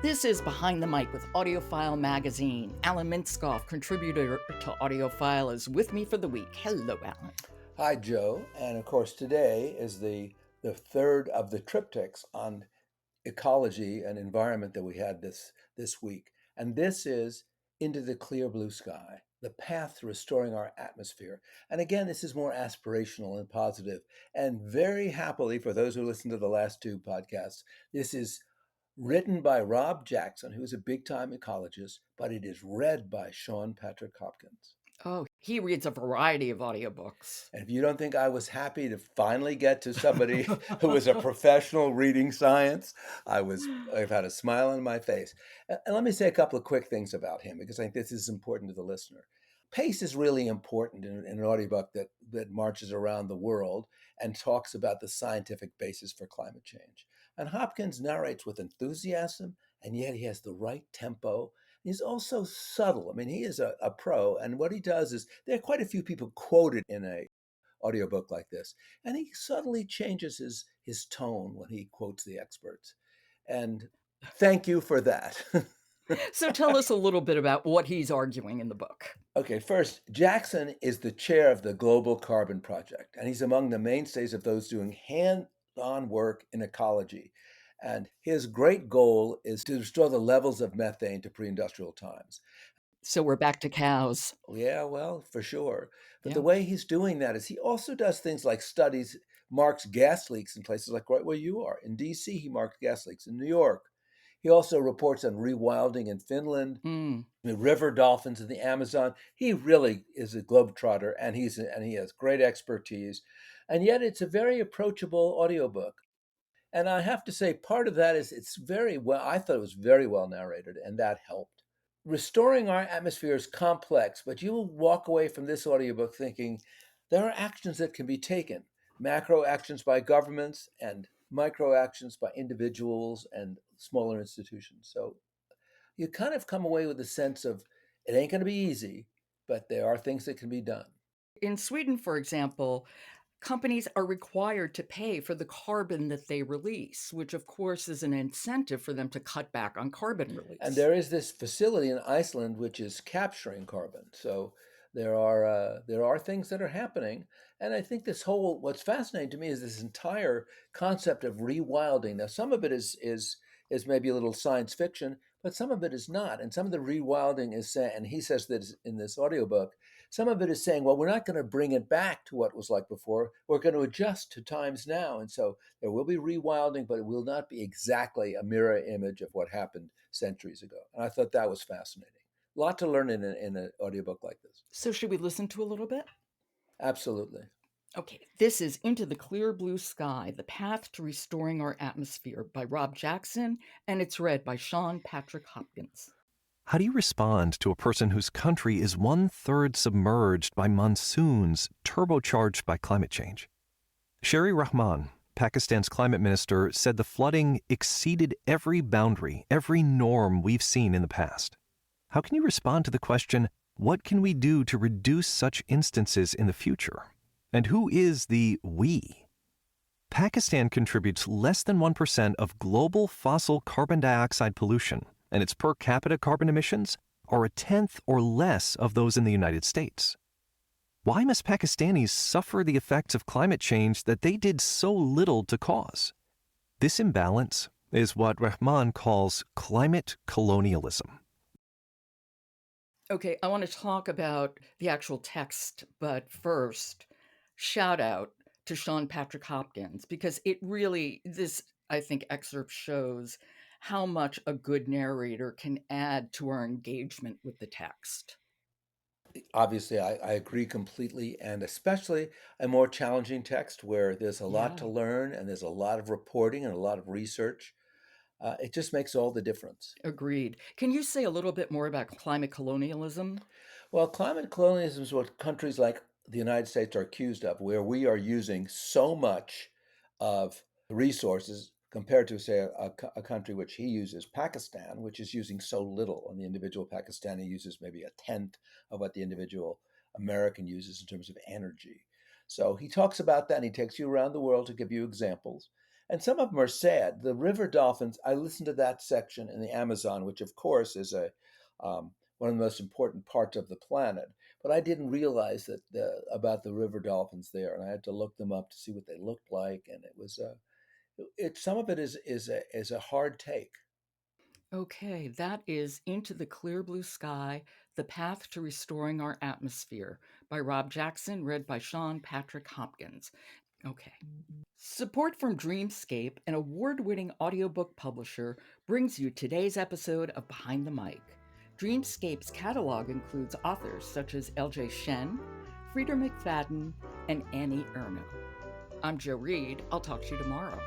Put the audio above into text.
This is Behind the Mic with AudioFile Magazine. Alan Minskoff, contributor to AudioFile, is with me for the week. Hello, Alan. Hi, Joe. And of course, today is the third of the triptychs on ecology and environment that we had this week. And this is Into the Clear Blue Sky, the path to restoring our atmosphere. And again, this is more aspirational and positive. And very happily, for those who listened to the last two podcasts, this is written by Rob Jackson, who's a big-time ecologist, but it is read by Sean Patrick Hopkins. Oh, he reads a variety of audiobooks. And if you don't think I was happy to finally get to somebody who is a professional reading science, I've had a smile on my face. And let me say a couple of quick things about him because I think this is important to the listener. Pace is really important in an audiobook that marches around the world and talks about the scientific basis for climate change. And Hopkins narrates with enthusiasm, and yet he has the right tempo. He's also subtle. I mean, he is a pro, and what he does is there are quite a few people quoted in a audiobook like this, and he subtly changes his tone when he quotes the experts. And thank you for that. So tell us a little bit about what he's arguing in the book. Okay, first, Jackson is the chair of the Global Carbon Project, and he's among the mainstays of those doing hands-on work in ecology. And his great goal is to restore the levels of methane to pre-industrial times. So we're back to cows. Yeah, well, for sure. But the Yeah. way he's doing that is he also does things like studies, marks gas leaks in places like right where you are. In DC, he marked gas leaks. In New York, he also reports on rewilding in Finland, Mm. the river dolphins in the Amazon. He really is a globetrotter, and he has great expertise. And yet, it's a very approachable audiobook. And I have to say, part of that is it's very well. I thought it was very well narrated, and that helped. Restoring our atmosphere is complex, but you will walk away from this audiobook thinking there are actions that can be taken, macro actions by governments and micro actions by individuals and smaller institutions. So you kind of come away with a sense of it ain't going to be easy, but there are things that can be done. In Sweden, for example, companies are required to pay for the carbon that they release, which of course is an incentive for them to cut back on carbon And release. there is this facility in Iceland which is capturing carbon. So there are things that are happening, and I think this whole what's fascinating to me is this entire concept of rewilding. Now, some of it is maybe a little science fiction, but some of it is not. And some of the rewilding is saying, and he says that in this audiobook, some of it is saying, well, we're not going to bring it back to what it was like before. We're going to adjust to times now, and so there will be rewilding, but it will not be exactly a mirror image of what happened centuries ago. And I thought that was fascinating. A lot to learn in an audiobook like this. So should we listen to a little bit? Absolutely. Okay, this is Into the Clear Blue Sky, The Path to Restoring Our Atmosphere by Rob Jackson, and it's read by Sean Patrick Hopkins. How do you respond to a person whose country is 1/3 submerged by monsoons turbocharged by climate change? Sherry Rahman, Pakistan's climate minister, said the flooding exceeded every boundary, every norm we've seen in the past. How can you respond to the question, what can we do to reduce such instances in the future? And who is the we? Pakistan contributes less than 1% of global fossil carbon dioxide pollution, and its per capita carbon emissions are a tenth or less of those in the United States. Why must Pakistanis suffer the effects of climate change that they did so little to cause? This imbalance is what Rahman calls climate colonialism. Okay, I want to talk about the actual text, but first, shout out to Sean Patrick Hopkins because this, I think, excerpt shows how much a good narrator can add to our engagement with the text. Obviously, I agree completely, and especially a more challenging text where there's a lot to Yeah, learn and there's a lot of reporting and a lot of research. It just makes all the difference. agreed. Can you say a little bit more about climate colonialism? Well, climate colonialism is what countries like the United States are accused of, where we are using so much of resources compared to, say, a country which he uses, Pakistan, which is using so little. And the individual Pakistani uses maybe a tenth of what the individual American uses in terms of energy. So he talks about that and he takes you around the world to give you examples. And some of them are sad. The river dolphins, I listened to that section in the Amazon, which of course is one of the most important parts of the planet. But I didn't realize that about the river dolphins there, and I had to look them up to see what they looked like. And it was some of it is a hard take. Okay, that is Into the Clear Blue Sky, The Path to Restoring Our Atmosphere by Rob Jackson, read by Sean Patrick Hopkins. Okay. Support from Dreamscape, an award winning audiobook publisher, brings you today's episode of Behind the Mic. Dreamscape's catalog includes authors such as L.J. Shen, Frieder McFadden, and Annie Ernaux. I'm Jo Reed. I'll talk to you tomorrow.